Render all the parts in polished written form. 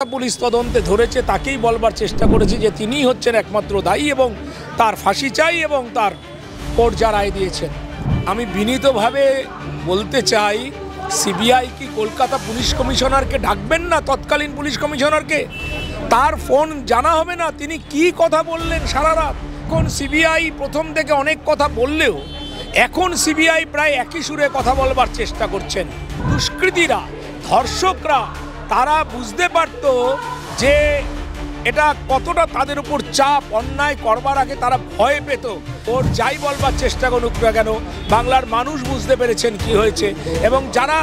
Police তদন্তে ধরেছে তাকেই বলবার চেষ্টা করেছে যে তিনিই হচ্ছেন একমাত্র দায়ী এবং তার ফাঁসি চাই এবং তার কোর্ট যা রায় দিয়েছেন। আমি বিনীতভাবে বলতে চাই, সিবিআই কি কলকাতা পুলিশ কমিশনারকে ডাকবেন না? তৎকালীন পুলিশ কমিশনারকে তার ফোন জানা হবে না তিনি কি কথা বললেন সারা রাত? এখন সিবিআই প্রথম থেকে অনেক কথা বললেও এখন সিবিআই প্রায় একই সুরে কথা বলবার চেষ্টা করছেন। দুষ্কৃতীরা, ধর্ষকরা তারা বুঝতে পারত যে এটা কতটা তাদের উপর চাপ, অন্যায় করবার আগে তারা ভয় পেত। ওর যাই বলবার চেষ্টা করুক না কেন, বাংলার মানুষ বুঝতে পেরেছেন কি হয়েছে এবং যারা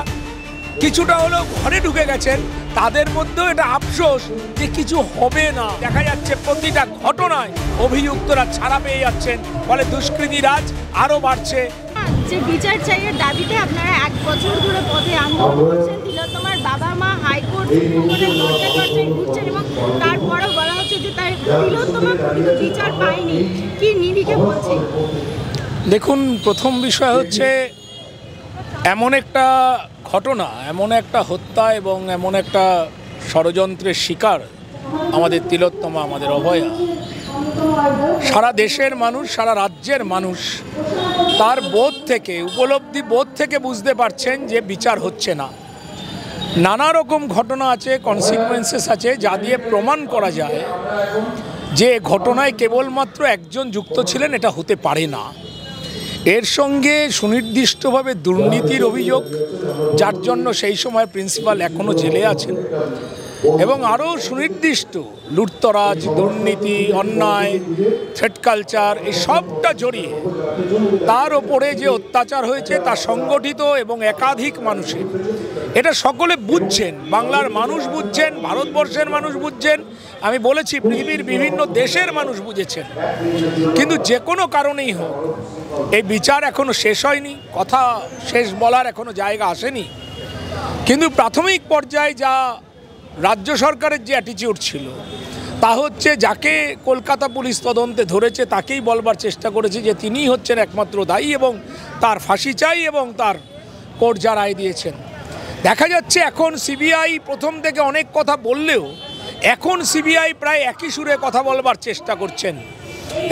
কিছুটা হলেও ঘরে ঢুকে গেছেন তাদের মধ্যেও এটা আফসোস যে কিছু হবে না। দেখা যাচ্ছে প্রতিটা ঘটনায় অভিযুক্তরা ছাড়া পেয়ে যাচ্ছেন, ফলে দুষ্কৃতী রাজ আরও বাড়ছে। যে বিচার চাইয়ের দাবিতে আপনারা 1 বছর ধরে পথে আন্দোলন করছেন, তিলোত্তমার বাবা মা হাইকোর্ট দরজায় ঘুরছেন এবং তারপরেও বলা হচ্ছে যে তার তিলোত্তমা কিন্তু বিচার পায়নি, কি নিরিখে বলছে? দেখুন, প্রথম বিষয় হচ্ছে এমন একটা ঘটনা, এমন একটা হত্যা এবং এমন একটা ষড়যন্ত্রের শিকার আমাদের তিলোত্তমা, আমাদের অভয়া। সারা দেশের মানুষ, সারা রাজ্যের মানুষ তার বোধ থেকে, উপলব্ধি বোধ থেকে বুঝতে পারছেন যে বিচার হচ্ছে না। নানা রকম ঘটনা আছে, কনসিকুয়েন্সেস আছে যা দিয়ে প্রমাণ করা যায় যে ঘটনায় কেবলমাত্র একজন যুক্ত ছিলেন, এটা হতে পারে না। এর সঙ্গে সুনির্দিষ্টভাবে দুর্নীতির অভিযোগ, যার জন্য সেই সময় প্রিন্সিপাল এখনও জেলে আছেন, এবং আরও সুনির্দিষ্ট লুটতরাজ, দুর্নীতি, অন্যায়, থ্রেট কালচার, এই সবটা জড়িয়ে তার ওপরে যে অত্যাচার হয়েছে তা সংগঠিত এবং একাধিক মানুষের, এটা সকলে বুঝছেন, বাংলার মানুষ বুঝছেন, ভারতবর্ষের মানুষ বুঝছেন, আমি বলেছি পৃথিবীর বিভিন্ন দেশের মানুষ বুঝেছেন। কিন্তু যে কোনো কারণেই হোক এই বিচার এখনো শেষ হয়নি, কথা শেষ বলার এখনো জায়গা আসেনি। কিন্তু প্রাথমিক পর্যায়ে যা রাজ্য সরকারের যে অ্যাটিটিউড ছিল তা হচ্ছে যাকে কলকাতা পুলিশ তদন্তে ধরেছে তাকেই বলবার চেষ্টা করেছে যে তিনিই হচ্ছেন একমাত্র দায়ী এবং তার ফাঁসি চাই এবং তার কোর্ট যা রায় দিয়েছেন। দেখা যাচ্ছে এখন সিবিআই প্রথম থেকে অনেক কথা বললেও এখন সিবিআই প্রায় একই সুরে কথা বলবার চেষ্টা করছেন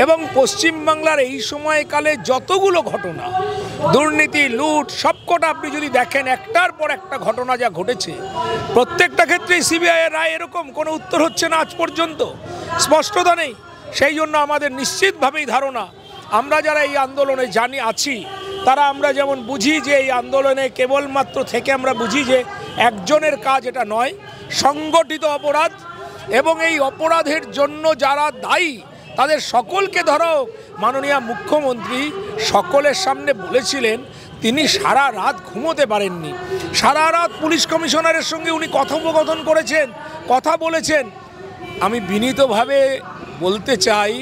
এবং পশ্চিমবাংলার এই সময়কালে যতগুলো ঘটনা, দুর্নীতি, লুট, সবকটা আপনি যদি দেখেন একটার পর একটা ঘটনা যা ঘটেছে, প্রত্যেকটা ক্ষেত্রেই সিবিআইয়ের রায় এরকম, কোনো উত্তর হচ্ছে না আজ পর্যন্ত, স্পষ্টতা নেই। সেই জন্য আমাদের নিশ্চিতভাবেই ধারণা, আমরা যারা এই আন্দোলনে আছি তারা আমরা যেমন বুঝি যে এই আন্দোলনে কেবলমাত্র থেকে আমরা বুঝি যে একজনের কাজ এটা নয়, সংগঠিত অপরাধ, এবং এই অপরাধের জন্য যারা দায়ী তাদের সকলকে ধরো। মাননীয় মুখ্যমন্ত্রী সকলের সামনে বলেছিলেন তিনি সারা রাত ঘুমোতে পারেননি, সারা রাত পুলিশ কমিশনারের সঙ্গে উনি কথোপকথন করেছেন, কথা বলেছেন। আমি বিনীতভাবে বলতে চাই,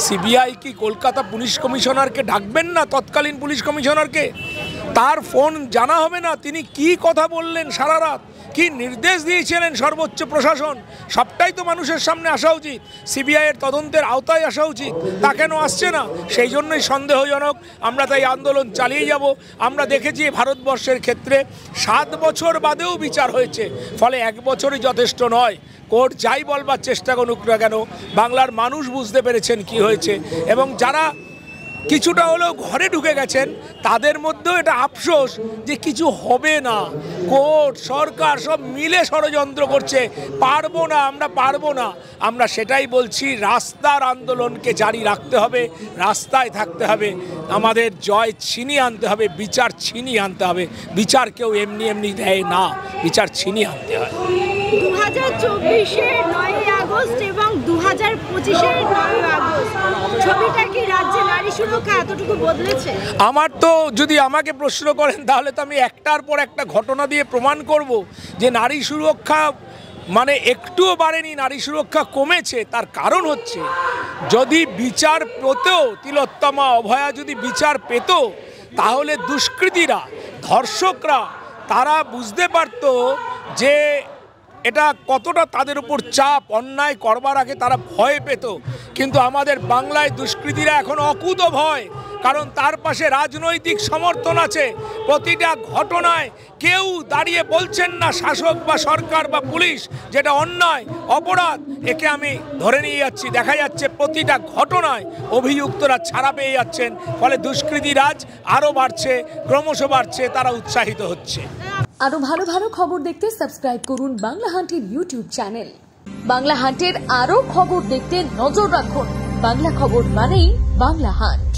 সিবিআই কি কলকাতা পুলিশ কমিশনারকে ডাকবেন না? তৎকালীন পুলিশ কমিশনারকে তার ফোন জানা হবে না তিনি কি কথা বললেন সারা রাত, কি নির্দেশ দিয়েছিলেন সর্বোচ্চ প্রশাসন? সবটাই তো মানুষের সামনে আসা উচিত, সিবিআইয়ের তদন্তের আওতায় আসা উচিত। তা কেন আসছে না? সেই জন্যই সন্দেহজনক। আমরা তাই আন্দোলন চালিয়ে যাব। আমরা দেখেছি ভারতবর্ষের ক্ষেত্রে 7 বছর বাদেও বিচার হয়েছে, ফলে 1 বছরই যথেষ্ট নয়। কোর্ট যাই বলবার চেষ্টা করুক না কেন, বাংলার মানুষ বুঝতে পেরেছেন কি হয়েছে এবং যারা কিছুটা হলেও ঘরে ঢুকে গেছেন তাদের মধ্যেও এটা আফসোস যে কিছু হবে না। কোর্ট, সরকার সব মিলে ষড়যন্ত্র করছে, পারবো না, আমরা পারবো না। আমরা সেটাই বলছি, রাস্তার আন্দোলনকে জারি রাখতে হবে, রাস্তায় থাকতে হবে, আমাদের জয় ছিনিয়ে আনতে হবে, বিচার ছিনিয়ে আনতে হবে। বিচার কেউ এমনি এমনি দেয় না, বিচার ছিনিয়ে আনতে হয়। 2024-এর 9ই আগস্ট এবং 2025-এর 9ই আগস্ট ছবিটা কি রাজ্যে নারী সুরক্ষা এতটুকু বদলেছে? আমার তো যদি আমাকে প্রশ্ন করেন তাহলে তো আমি একটার পর একটা ঘটনা দিয়ে প্রমাণ করব যে নারী সুরক্ষা মানে একটুও বাড়েনি, নারী সুরক্ষা কমেছে। তার কারণ হচ্ছে যদি বিচার পেতেও, তিলোত্তমা, অভয়া যদি বিচার পেত তাহলে দুষ্কৃতীরা, ধর্ষকরা তারা বুঝতে পারত যে এটা কতটা তাদের উপর চাপ, অন্যায় করবার আগে তারা ভয় পেত, কিন্তু আমাদের বাংলায় দুষ্কৃতীরা এখন অকুত ভয়, কারণ তার পাশে রাজনৈতিক সমর্থন আছে। প্রতিটা ঘটনায় কেউ দাঁড়িয়ে বলছেন না, শাসক বা সরকার বা পুলিশ, যেটা অন্যায় অপরাধ একে আমি ধরে নিয়ে যাচ্ছি। দেখা যাচ্ছে প্রতিটা ঘটনায় অভিযুক্তরা ছাড়া পেয়ে যাচ্ছেন, ফলে দুষ্কৃতী রাজ আরও বাড়ছে, ক্রমশ বাড়ছে, তারা উৎসাহিত হচ্ছে। আরো ভালো ভালো খবর দেখতে সাবস্ক্রাইব করুন বাংলা হান্টের ইউটিউব চ্যানেল। বাংলা হান্টের আরো খবর দেখতে নজর রাখুন। বাংলা খবর মানেই বাংলা হান্ট।